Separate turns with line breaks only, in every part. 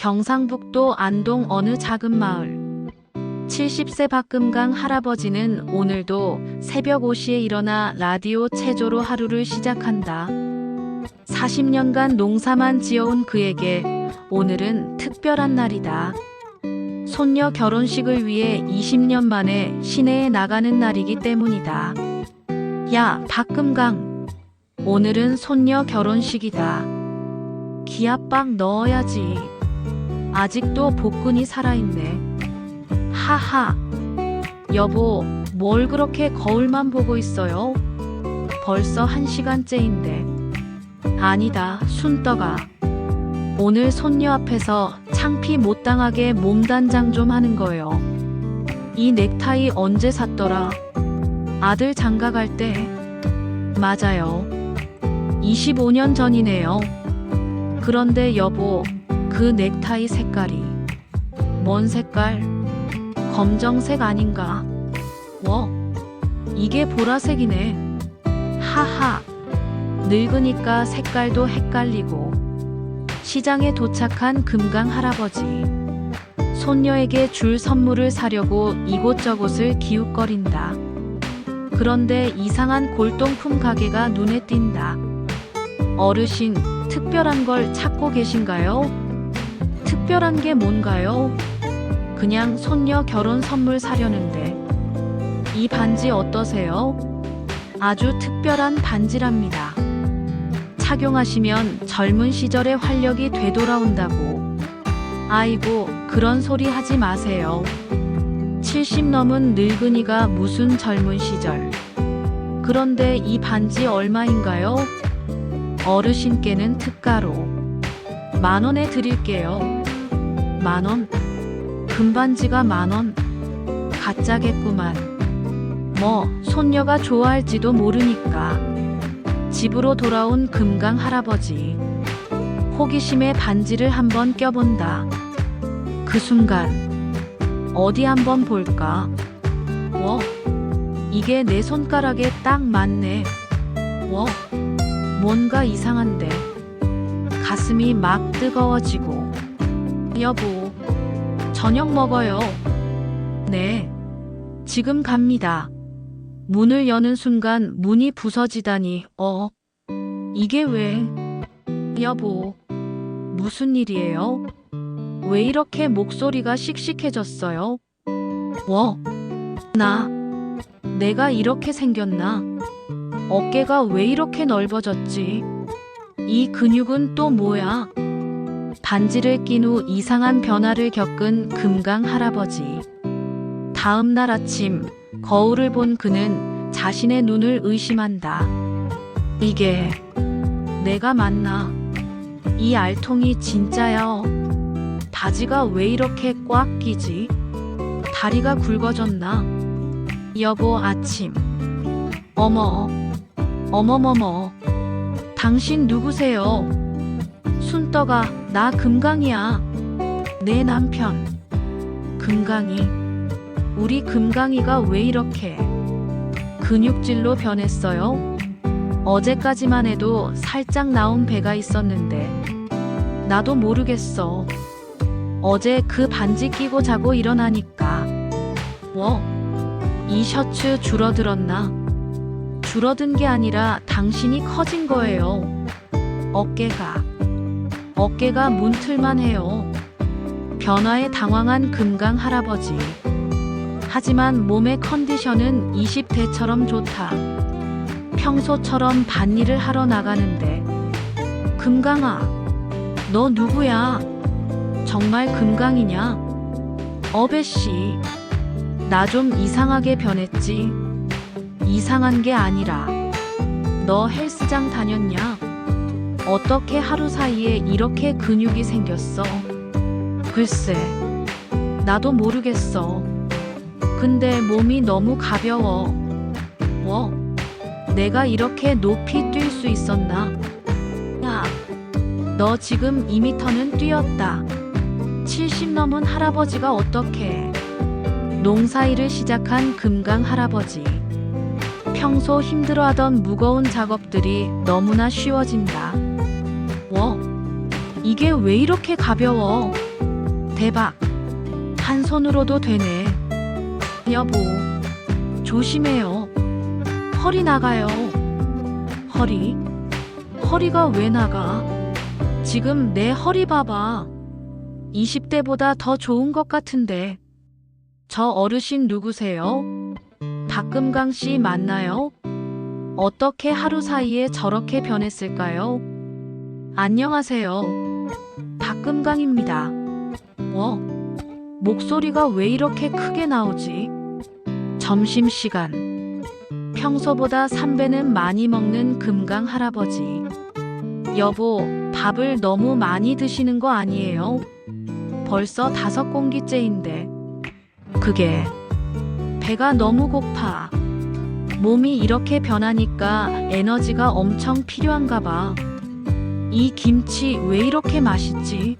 경상북도 안동 어느 작은 마을. 70세 박금강 할아버지는 오늘도 새벽 5시에 일어나 라디오 체조로 하루를 시작한다. 40년간 농사만 지어온 그에게 오늘은 특별한 날이다. 손녀 결혼식을 위해 20년 만에 시내에 나가는 날이기 때문이다. 야, 박금강. 오늘은 손녀 결혼식이다. 기압박 넣어야지. 아직도 복근이 살아있네. 하하. 여보, 뭘 그렇게 거울만 보고 있어요? 벌써 1시간째인데. 아니다, 순떡아. 오늘 손녀 앞에서 창피 못 당하게 몸단장 좀 하는 거예요. 이 넥타이 언제 샀더라? 아들 장가 갈 때. 맞아요. 25년 전이네요. 그런데 여보, 그 넥타이 색깔이. 뭔 색깔? 검정색 아닌가? 이게 보라색이네. 하하. 늙으니까 색깔도 헷갈리고. 시장에 도착한 금강 할아버지. 손녀에게 줄 선물을 사려고 이곳저곳을 기웃거린다. 그런데 이상한 골동품 가게가 눈에 띈다. 어르신, 특별한 걸 찾고 계신가요? 특별한 게 뭔가요? 그냥 손녀 결혼 선물 사려는데. 이 반지 어떠세요? 아주 특별한 반지랍니다. 착용하시면 젊은 시절의 활력이 되돌아온다고. 아이고, 그런 소리 하지 마세요. 70 넘은 늙은이가 무슨 젊은 시절. 그런데 이 반지 얼마인가요? 어르신께는 특가로 10,000원에 드릴게요. 10,000원? 금반지가 10,000원? 가짜겠구만. 손녀가 좋아할지도 모르니까. 집으로 돌아온 금강 할아버지. 호기심에 반지를 한번 껴본다. 그 순간 어디 한번 볼까? 이게 내 손가락에 딱 맞네. 뭔가 이상한데. 가슴이 막 뜨거워지고. 여보, 저녁 먹어요. 네, 지금 갑니다. 문을 여는 순간 문이 부서지다니. 이게 왜? 여보, 무슨 일이에요? 왜 이렇게 목소리가 씩씩해졌어요? 내가 이렇게 생겼나? 어깨가 왜 이렇게 넓어졌지? 이 근육은 또 뭐야? 반지를 낀 후 이상한 변화를 겪은 금강 할아버지. 다음 날 아침, 거울을 본 그는 자신의 눈을 의심한다. 이게 내가 맞나? 이 알통이 진짜야? 바지가 왜 이렇게 꽉 끼지? 다리가 굵어졌나? 여보, 아침. 어머머머. 당신 누구세요? 순떡아, 나 금강이야. 내 남편. 금강이. 우리 금강이가 왜 이렇게 근육질로 변했어요? 어제까지만 해도 살짝 나온 배가 있었는데. 나도 모르겠어. 어제 그 반지 끼고 자고 일어나니까. 이 셔츠 줄어들었나? 줄어든 게 아니라 당신이 커진 거예요. 어깨가 문틀만 해요. 변화에 당황한 금강 할아버지. 하지만 몸의 컨디션은 20대처럼 좋다. 평소처럼 밭일을 하러 나가는데. 금강아, 너 누구야? 정말 금강이냐? 어베씨, 나 좀 이상하게 변했지? 이상한 게 아니라 너 헬스장 다녔냐? 어떻게 하루 사이에 이렇게 근육이 생겼어? 글쎄, 나도 모르겠어. 근데 몸이 너무 가벼워. 내가 이렇게 높이 뛸 수 있었나? 야, 너 지금 2m는 뛰었다. 70 넘은 할아버지가 어떻게? 농사일을 시작한 금강 할아버지. 평소 힘들어하던 무거운 작업들이 너무나 쉬워진다. 이게 왜 이렇게 가벼워? 대박. 한 손으로도 되네. 여보, 조심해요. 허리 나가요. 허리? 허리가 왜 나가? 지금 내 허리 봐봐. 20대보다 더 좋은 것 같은데. 저 어르신 누구세요? 박금강 씨 맞나요? 어떻게 하루 사이에 저렇게 변했을까요? 안녕하세요. 박금강입니다. 목소리가 왜 이렇게 크게 나오지? 점심시간. 평소보다 3배는 많이 먹는 금강 할아버지. 여보, 밥을 너무 많이 드시는 거 아니에요? 벌써 5공기째인데. 그게 배가 너무 고파. 몸이 이렇게 변하니까 에너지가 엄청 필요한가 봐. 이 김치 왜 이렇게 맛있지?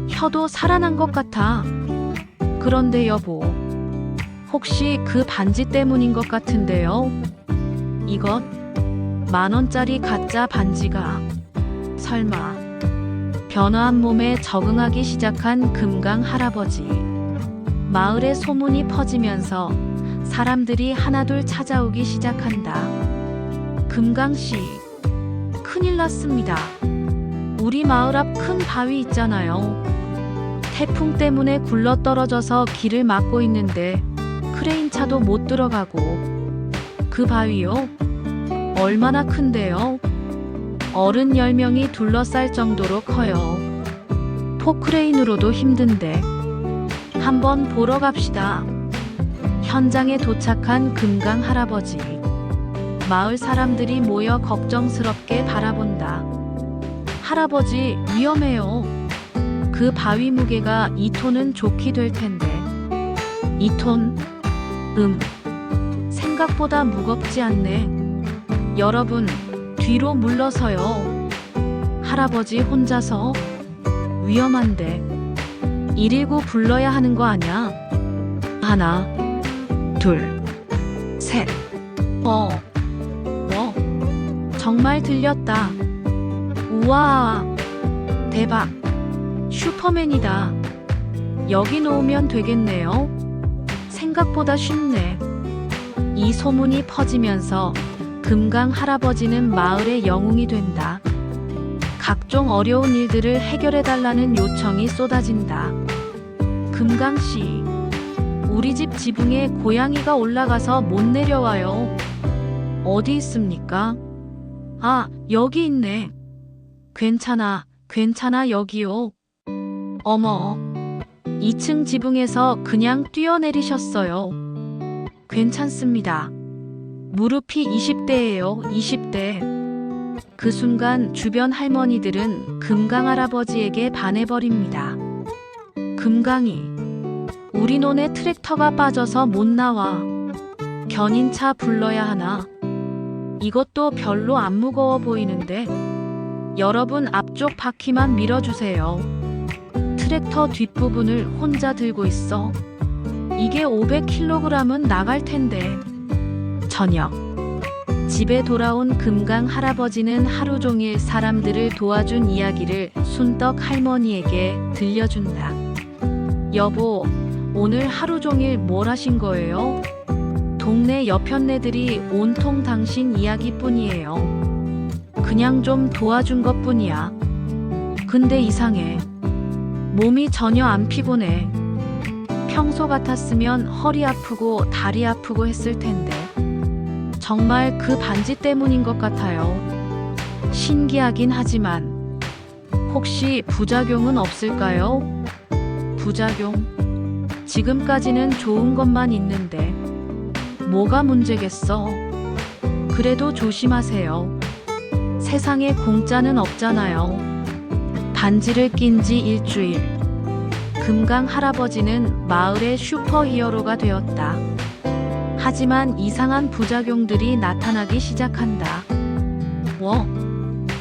혀도 살아난 것 같아. 그런데 여보, 혹시 그 반지 때문인 것 같은데요? 이것 10,000원짜리 가짜 반지가 설마. 변화한 몸에 적응하기 시작한 금강 할아버지. 마을에 소문이 퍼지면서 사람들이 하나둘 찾아오기 시작한다. 금강씨, 큰일 났습니다. 우리 마을 앞 큰 바위 있잖아요. 태풍 때문에 굴러떨어져서 길을 막고 있는데 크레인차도 못 들어가고. 그 바위요? 얼마나 큰데요? 어른 10명이 둘러쌀 정도로 커요. 포크레인으로도 힘든데. 한번 보러 갑시다. 현장에 도착한 금강 할아버지. 마을 사람들이 모여 걱정스럽게 바라본다. 할아버지, 위험해요. 그 바위 무게가 2톤은 좋게 될 텐데. 2톤? 생각보다 무겁지 않네. 여러분, 뒤로 물러서요. 할아버지 혼자서? 위험한데. 119 불러야 하는 거 아냐? 하나, 둘, 셋. 정말 들렸다. 우와, 대박. 슈퍼맨이다. 여기 놓으면 되겠네요. 생각보다 쉽네. 이 소문이 퍼지면서 금강 할아버지는 마을의 영웅이 된다. 각종 어려운 일들을 해결해달라는 요청이 쏟아진다. 금강씨, 우리 집 지붕에 고양이가 올라가서 못 내려와요. 어디 있습니까? 아, 여기 있네. 괜찮아, 여기요. 어머, 2층 지붕에서 그냥 뛰어내리셨어요. 괜찮습니다. 무릎이 20대예요, 20대. 그 순간 주변 할머니들은 금강 할아버지에게 반해버립니다. 금강이, 우리 논에 트랙터가 빠져서 못 나와. 견인차 불러야 하나? 이것도 별로 안 무거워 보이는데. 여러분 앞쪽 바퀴만 밀어주세요. 트랙터 뒷부분을 혼자 들고 있어. 이게 500kg은 나갈 텐데. 저녁. 집에 돌아온 금강 할아버지는 하루 종일 사람들을 도와준 이야기를 순떡 할머니에게 들려준다. 여보, 오늘 하루 종일 뭘 하신 거예요? 동네 여편네들이 온통 당신 이야기뿐이에요. 그냥 좀 도와준 것뿐이야. 근데 이상해. 몸이 전혀 안 피곤해. 평소 같았으면 허리 아프고 다리 아프고 했을 텐데. 정말 그 반지 때문인 것 같아요. 신기하긴 하지만 혹시 부작용은 없을까요? 부작용? 지금까지는 좋은 것만 있는데 뭐가 문제겠어? 그래도 조심하세요. 세상에 공짜는 없잖아요. 반지를 낀 지 일주일. 금강 할아버지는 마을의 슈퍼히어로가 되었다. 하지만 이상한 부작용들이 나타나기 시작한다.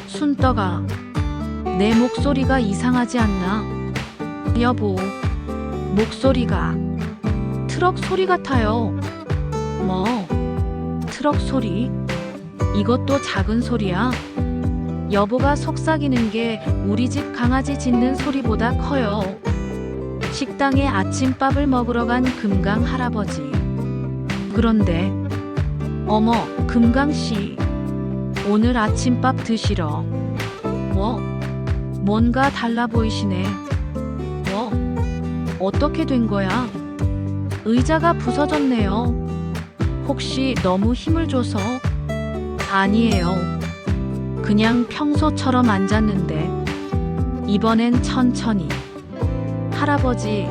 순떡아, 내 목소리가 이상하지 않나? 여보, 목소리가 트럭 소리 같아요. 트럭 소리? 이것도 작은 소리야? 여보가 속삭이는 게 우리 집 강아지 짖는 소리보다 커요. 식당에 아침밥을 먹으러 간 금강 할아버지. 그런데 어머, 금강 씨. 오늘 아침밥 드시러. 뭔가 달라 보이시네. 어떻게 된 거야? 의자가 부서졌네요. 혹시 너무 힘을 줘서? 아니에요. 그냥 평소처럼 앉았는데. 이번엔 천천히. 할아버지,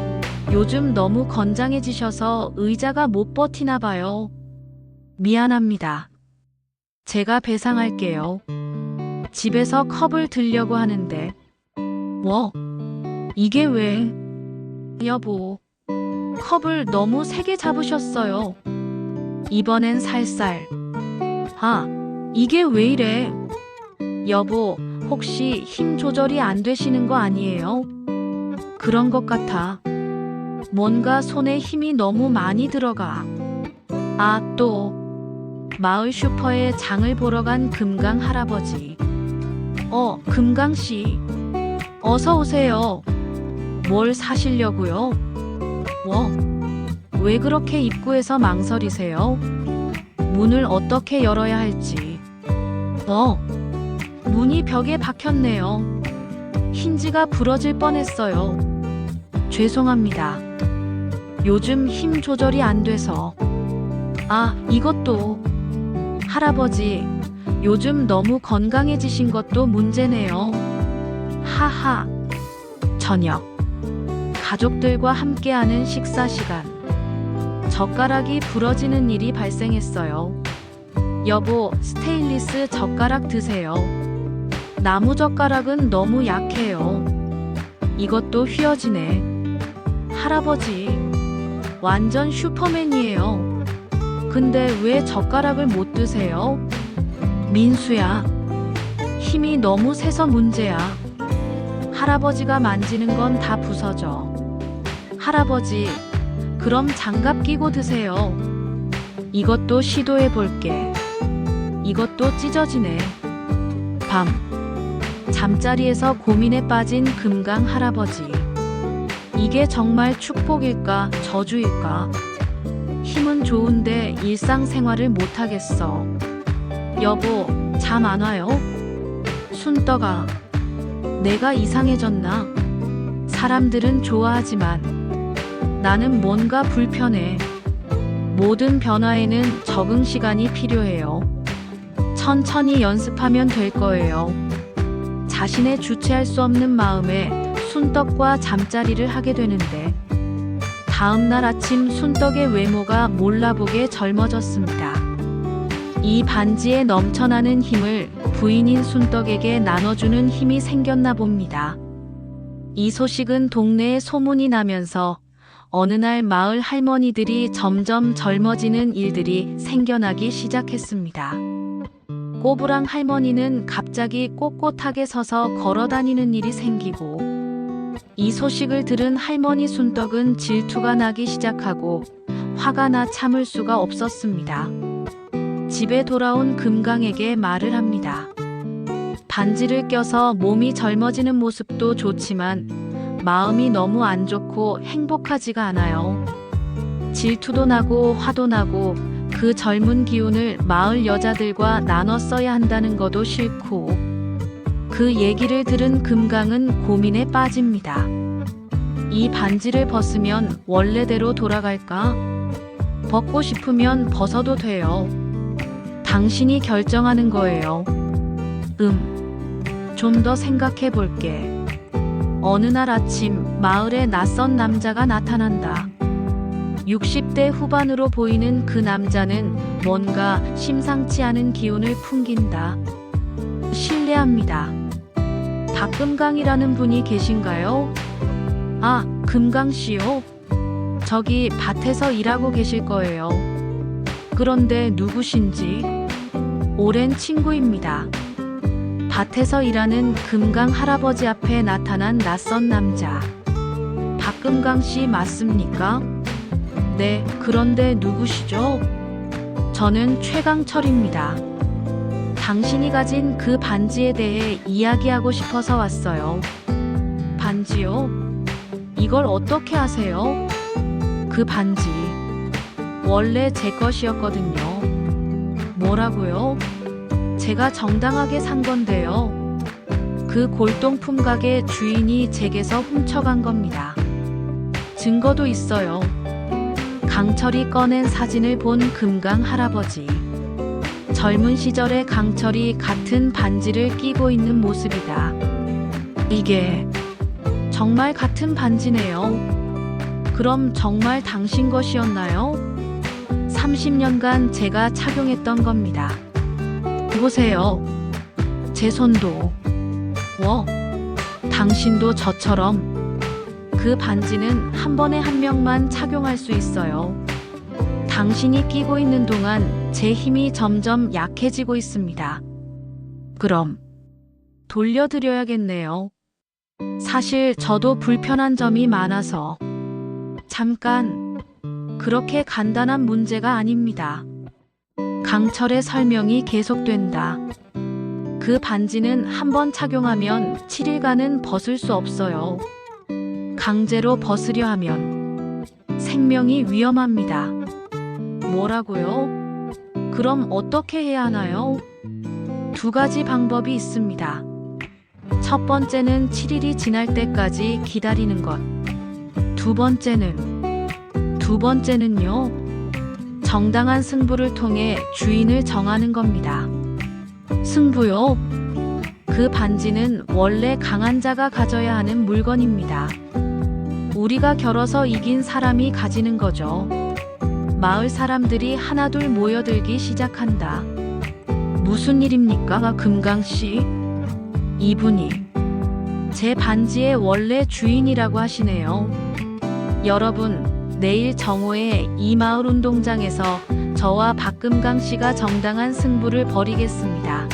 요즘 너무 건장해지셔서 의자가 못 버티나 봐요. 미안합니다. 제가 배상할게요. 집에서 컵을 들려고 하는데. 이게 왜? 여보, 컵을 너무 세게 잡으셨어요. 이번엔 살살. 이게 왜 이래? 여보, 혹시 힘 조절이 안 되시는 거 아니에요? 그런 것 같아. 뭔가 손에 힘이 너무 많이 들어가. 또 마을 슈퍼에 장을 보러 간 금강 할아버지. 금강 씨. 어서 오세요. 뭘 사시려고요? 왜 그렇게 입구에서 망설이세요? 문을 어떻게 열어야 할지. 문이 벽에 박혔네요. 힌지가 부러질 뻔했어요. 죄송합니다. 요즘 힘 조절이 안 돼서. 이것도. 할아버지, 요즘 너무 건강해지신 것도 문제네요. 하하. 저녁. 가족들과 함께하는 식사 시간. 젓가락이 부러지는 일이 발생했어요. 여보, 스테인리스 젓가락 드세요. 나무 젓가락은 너무 약해요. 이것도 휘어지네. 할아버지, 완전 슈퍼맨이에요. 근데 왜 젓가락을 못 드세요? 민수야, 힘이 너무 세서 문제야. 할아버지가 만지는 건 다 부서져. 할아버지, 그럼 장갑 끼고 드세요. 이것도 시도해 볼게. 이것도 찢어지네. 밤. 잠자리에서 고민에 빠진 금강 할아버지. 이게 정말 축복일까, 저주일까? 힘은 좋은데 일상생활을 못하겠어. 여보, 잠 안 와요? 순떡아, 내가 이상해졌나? 사람들은 좋아하지만 나는 뭔가 불편해. 모든 변화에는 적응 시간이 필요해요. 천천히 연습하면 될 거예요. 자신의 주체할 수 없는 마음에 순떡과 잠자리를 하게 되는데, 다음날 아침 순떡의 외모가 몰라보게 젊어졌습니다. 이 반지에 넘쳐나는 힘을 부인인 순떡에게 나눠주는 힘이 생겼나 봅니다. 이 소식은 동네에 소문이 나면서 어느 날 마을 할머니들이 점점 젊어지는 일들이 생겨나기 시작했습니다. 꼬부랑 할머니는 갑자기 꼿꼿하게 서서 걸어다니는 일이 생기고, 이 소식을 들은 할머니 순떡은 질투가 나기 시작하고 화가 나 참을 수가 없었습니다. 집에 돌아온 금강에게 말을 합니다. 반지를 껴서 몸이 젊어지는 모습도 좋지만 마음이 너무 안 좋고 행복하지가 않아요. 질투도 나고 화도 나고 그 젊은 기운을 마을 여자들과 나눠 써야 한다는 것도 싫고. 그 얘기를 들은 금강은 고민에 빠집니다. 이 반지를 벗으면 원래대로 돌아갈까? 벗고 싶으면 벗어도 돼요. 당신이 결정하는 거예요. 좀 더 생각해 볼게. 어느 날 아침 마을에 낯선 남자가 나타난다. 60대 후반으로 보이는 그 남자는 뭔가 심상치 않은 기운을 풍긴다. 실례합니다. 박금강이라는 분이 계신가요? 금강씨요? 저기 밭에서 일하고 계실 거예요. 그런데 누구신지? 오랜 친구입니다. 밭에서 일하는 금강 할아버지 앞에 나타난 낯선 남자. 박금강씨 맞습니까? 네, 그런데 누구시죠? 저는 최강철입니다. 당신이 가진 그 반지에 대해 이야기하고 싶어서 왔어요. 반지요? 이걸 어떻게 하세요? 그 반지 원래 제 것이었거든요. 뭐라고요? 제가 정당하게 산 건데요. 그 골동품 가게 주인이 제게서 훔쳐간 겁니다. 증거도 있어요. 강철이 꺼낸 사진을 본 금강 할아버지. 젊은 시절의 강철이 같은 반지를 끼고 있는 모습이다. 이게 정말 같은 반지네요. 그럼 정말 당신 것이었나요? 30년간 제가 착용했던 겁니다. 보세요. 제 손도. 당신도 저처럼. 그 반지는 한 번에 한 명만 착용할 수 있어요. 당신이 끼고 있는 동안 제 힘이 점점 약해지고 있습니다. 그럼 돌려드려야겠네요. 사실 저도 불편한 점이 많아서. 잠깐, 그렇게 간단한 문제가 아닙니다. 강철의 설명이 계속된다. 그 반지는 한 번 착용하면 7일간은 벗을 수 없어요. 강제로 벗으려 하면 생명이 위험합니다. 뭐라고요? 그럼 어떻게 해야 하나요? 두 가지 방법이 있습니다. 첫 번째는 7일이 지날 때까지 기다리는 것. 두 번째는요, 정당한 승부를 통해 주인을 정하는 겁니다. 승부요? 그 반지는 원래 강한 자가 가져야 하는 물건입니다. 우리가 겨뤄서 이긴 사람이 가지는 거죠. 마을 사람들이 하나둘 모여들기 시작한다. 무슨 일입니까, 금강씨? 이분이 제 반지의 원래 주인이라고 하시네요. 여러분, 내일 정오에 이 마을 운동장에서 저와 박금강 씨가 정당한 승부를 벌이겠습니다.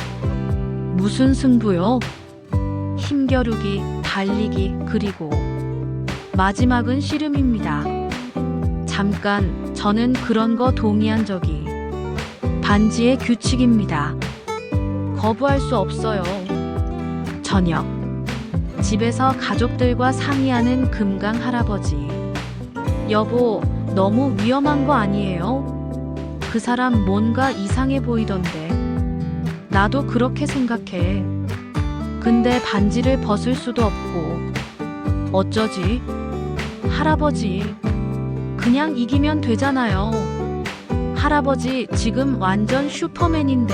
무슨 승부요? 힘겨루기, 달리기, 그리고 마지막은 씨름입니다. 잠깐, 저는 그런 거 동의한 적이. 반지의 규칙입니다. 거부할 수 없어요. 저녁, 집에서 가족들과 상의하는 금강 할아버지. 여보, 너무 위험한 거 아니에요? 그 사람 뭔가 이상해 보이던데. 나도 그렇게 생각해. 근데 반지를 벗을 수도 없고. 어쩌지? 할아버지, 그냥 이기면 되잖아요. 할아버지, 지금 완전 슈퍼맨인데.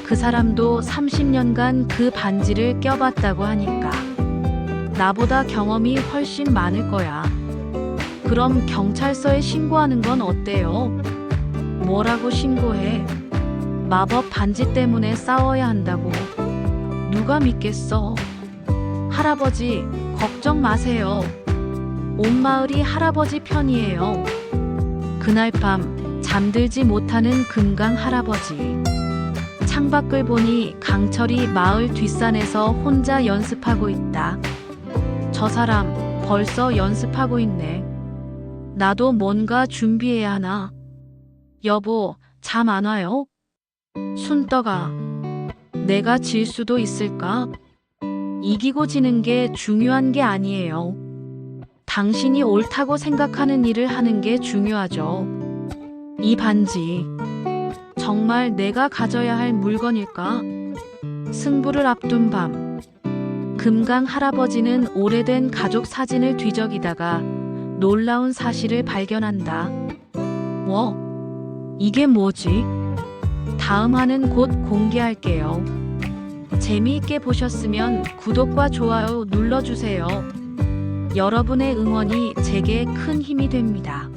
그 사람도 30년간 그 반지를 껴봤다고 하니까 나보다 경험이 훨씬 많을 거야. 그럼 경찰서에 신고하는 건 어때요? 뭐라고 신고해? 마법 반지 때문에 싸워야 한다고. 누가 믿겠어? 할아버지, 걱정 마세요. 온 마을이 할아버지 편이에요. 그날 밤 잠들지 못하는 금강 할아버지. 창밖을 보니 강철이 마을 뒷산에서 혼자 연습하고 있다. 저 사람 벌써 연습하고 있네. 나도 뭔가 준비해야 하나. 여보, 잠 안 와요? 순떡아, 내가 질 수도 있을까? 이기고 지는 게 중요한 게 아니에요. 당신이 옳다고 생각하는 일을 하는 게 중요하죠. 이 반지, 정말 내가 가져야 할 물건일까? 승부를 앞둔 밤, 금강 할아버지는 오래된 가족 사진을 뒤적이다가 놀라운 사실을 발견한다. 이게 뭐지? 다음 화는 곧 공개할게요. 재미있게 보셨으면 구독과 좋아요 눌러주세요. 여러분의 응원이 제게 큰 힘이 됩니다.